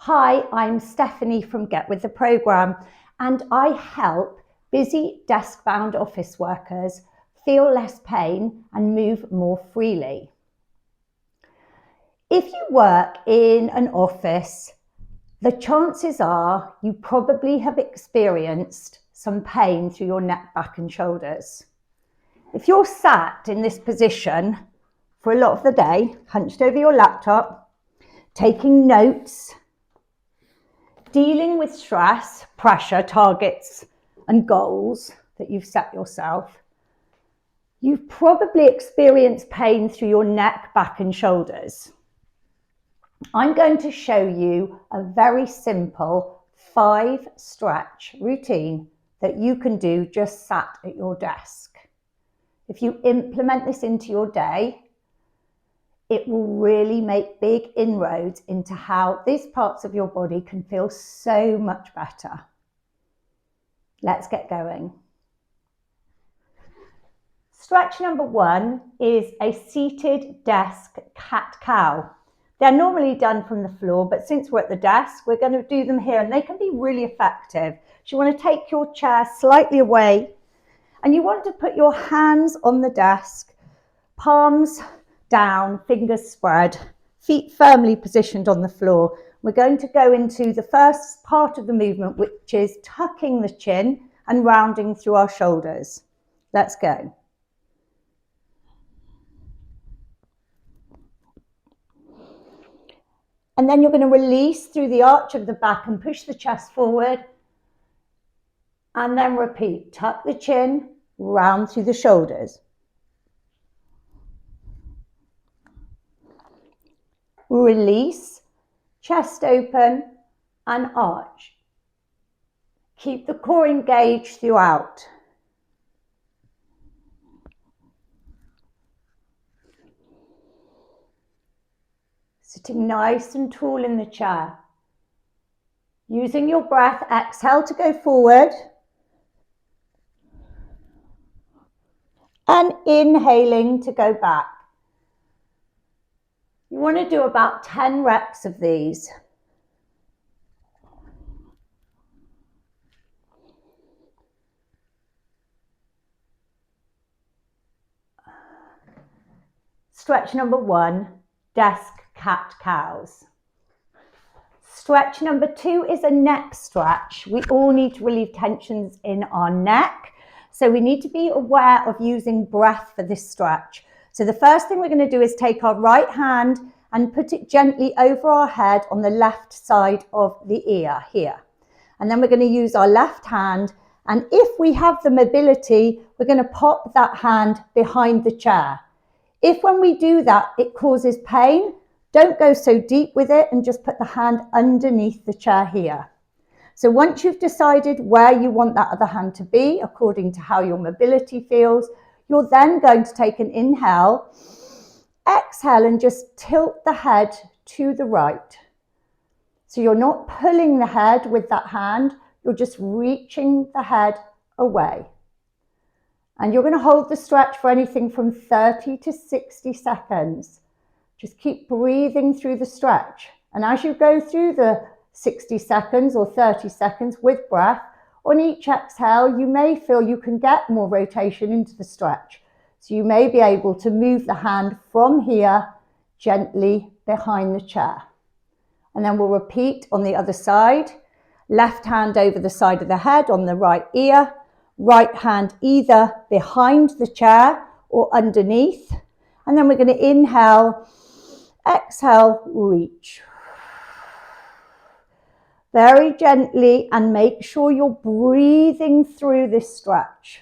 Hi, I'm Stephanie from Get With The Programme, and I help busy desk-bound office workers feel less pain and move more freely. If you work in an office, the chances are you probably have experienced some pain through your neck, back and shoulders. If you're sat in this position for a lot of the day, hunched over your laptop, taking notes, dealing with stress, pressure, targets and goals that you've set yourself, you've probably experienced pain through your neck, back and shoulders. I'm going to show you a very simple 5 stretch routine that you can do just sat at your desk. If you implement this into your day, it will really make big inroads into how these parts of your body can feel so much better. Let's get going. Stretch number 1 is a seated desk cat-cow. They're normally done from the floor, but since we're at the desk, we're going to do them here, and they can be really effective. So you want to take your chair slightly away, and you want to put your hands on the desk, palms down, fingers spread, feet firmly positioned on the floor. We're going to go into the first part of the movement, which is tucking the chin and rounding through our shoulders. Let's go. And then you're going to release through the arch of the back and push the chest forward. And then repeat, tuck the chin, round through the shoulders. Release, chest open and arch. Keep the core engaged throughout. Sitting nice and tall in the chair. Using your breath, exhale to go forward. And inhaling to go back. You want to do about 10 reps of these. Stretch number 1, desk cat-cows. Stretch number 2 is a neck stretch. We all need to relieve tensions in our neck, so we need to be aware of using breath for this stretch. So the first thing we're going to do is take our right hand and put it gently over our head on the left side of the ear here. And then we're going to use our left hand, and if we have the mobility, we're going to pop that hand behind the chair. If when we do that, it causes pain, don't go so deep with it and just put the hand underneath the chair here. So once you've decided where you want that other hand to be, according to how your mobility feels, you're then going to take an inhale, exhale and just tilt the head to the right. So you're not pulling the head with that hand, you're just reaching the head away. And you're going to hold the stretch for anything from 30 to 60 seconds. Just keep breathing through the stretch. And as you go through the 60 seconds or 30 seconds with breath, on each exhale, you may feel you can get more rotation into the stretch. So you may be able to move the hand from here gently behind the chair. And then we'll repeat on the other side. Left hand over the side of the head on the right ear. Right hand either behind the chair or underneath. And then we're going to inhale, exhale, reach. Very gently, and make sure you're breathing through this stretch.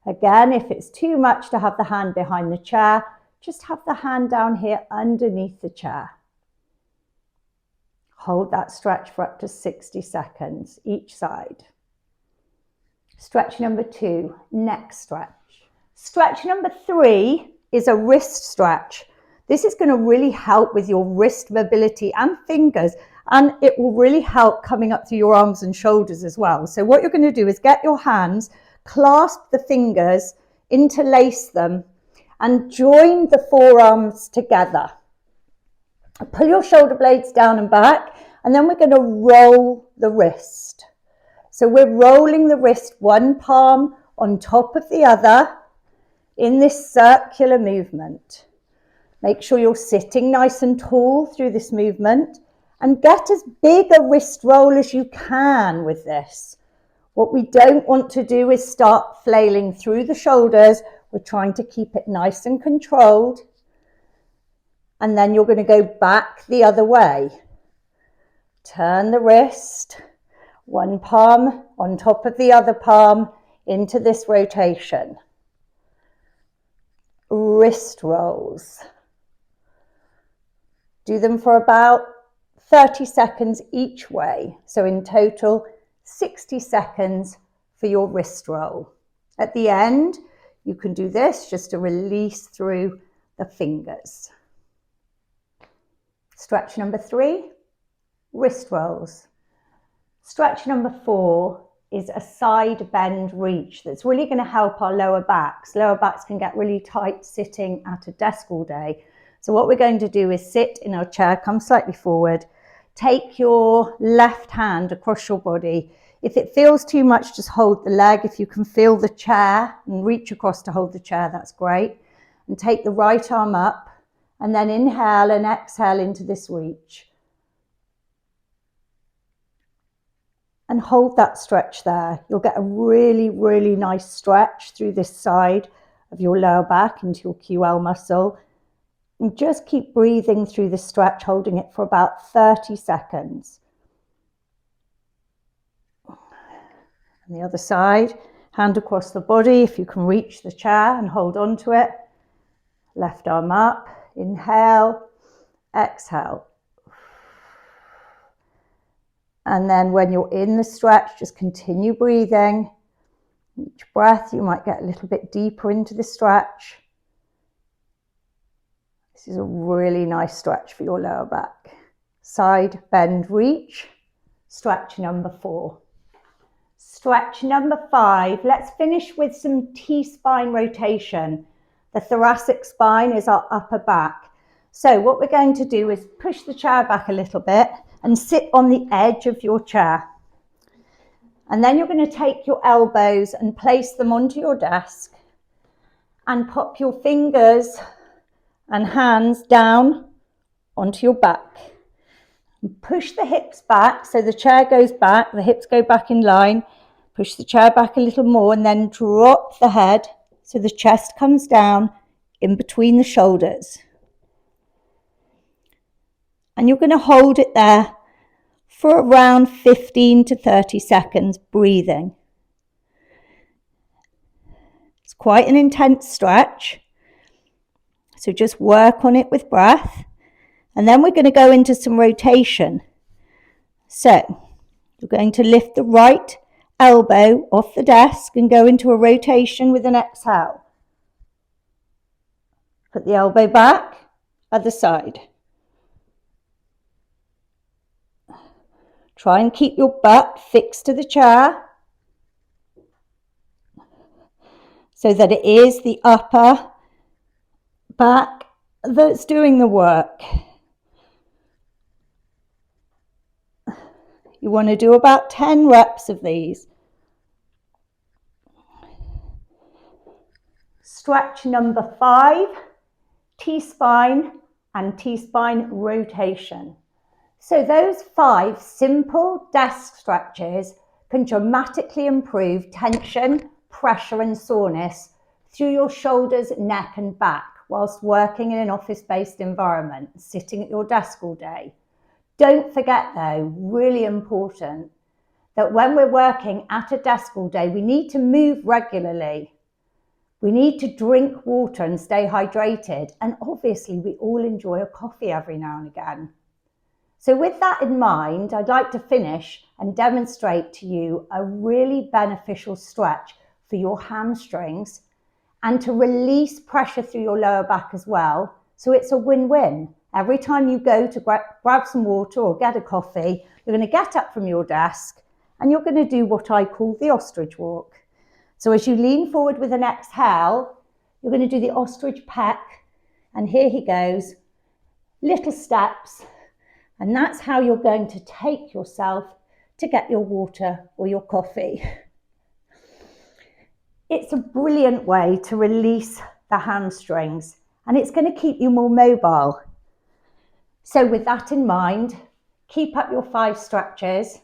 Again, if it's too much to have the hand behind the chair, just have the hand down here underneath the chair. Hold that stretch for up to 60 seconds each side. Stretch number 2, neck stretch. Stretch number 3 is a wrist stretch. This is going to really help with your wrist mobility and fingers, and it will really help coming up through your arms and shoulders as well. So what you're going to do is get your hands, clasp the fingers, interlace them, and join the forearms together. Pull your shoulder blades down and back, and then we're going to roll the wrist. So we're rolling the wrist one palm on top of the other in this circular movement. Make sure you're sitting nice and tall through this movement and get as big a wrist roll as you can with this. What we don't want to do is start flailing through the shoulders. We're trying to keep it nice and controlled. And then you're going to go back the other way. Turn the wrist, one palm on top of the other palm into this rotation. Wrist rolls. Do them for about 30 seconds each way. So in total, 60 seconds for your wrist roll. At the end, you can do this just to release through the fingers. Stretch number 3, wrist rolls. Stretch number 4 is a side bend reach that's really going to help our lower backs. Lower backs can get really tight sitting at a desk all day. So what we're going to do is sit in our chair, come slightly forward, take your left hand across your body. If it feels too much, just hold the leg. If you can feel the chair and reach across to hold the chair, that's great. And take the right arm up and then inhale and exhale into this reach. And hold that stretch there. You'll get a really, really nice stretch through this side of your lower back into your QL muscle. And just keep breathing through the stretch, holding it for about 30 seconds. And the other side, hand across the body if you can reach the chair and hold on to it. Left arm up, inhale, exhale. And then when you're in the stretch, just continue breathing. Each breath, you might get a little bit deeper into the stretch. This is a really nice stretch for your lower back. Side bend reach, stretch number 4. Stretch number 5, let's finish with some T-spine rotation. The thoracic spine is our upper back. So what we're going to do is push the chair back a little bit and sit on the edge of your chair. And then you're going to take your elbows and place them onto your desk and pop your fingers and hands down onto your back. And push the hips back so the chair goes back, the hips go back in line. Push the chair back a little more and then drop the head so the chest comes down in between the shoulders. And you're going to hold it there for around 15 to 30 seconds, breathing. It's quite an intense stretch, so just work on it with breath. And then we're going to go into some rotation. So you're going to lift the right elbow off the desk and go into a rotation with an exhale. Put the elbow back, other side. Try and keep your butt fixed to the chair so that it is the upper back that's doing the work. You want to do about 10 reps of these. Stretch number 5, T-spine and T-spine rotation. So those 5 simple desk stretches can dramatically improve tension, pressure and soreness through your shoulders, neck and back whilst working in an office-based environment, sitting at your desk all day. Don't forget though, really important, that when we're working at a desk all day, we need to move regularly. We need to drink water and stay hydrated. And obviously we all enjoy a coffee every now and again. So with that in mind, I'd like to finish and demonstrate to you a really beneficial stretch for your hamstrings and to release pressure through your lower back as well. So it's a win-win. Every time you go to grab some water or get a coffee, you're going to get up from your desk and you're going to do what I call the ostrich walk. So as you lean forward with an exhale, you're going to do the ostrich peck. And here he goes. little steps, and that's how you're going to take yourself to get your water or your coffee. It's a brilliant way to release the hamstrings, and it's going to keep you more mobile. So with that in mind, keep up your 5 stretches.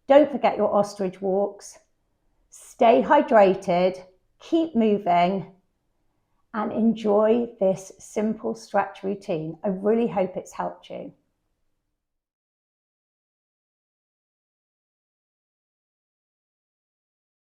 Don't forget your ostrich walks. Stay hydrated, keep moving, and enjoy this simple stretch routine. I really hope it's helped you.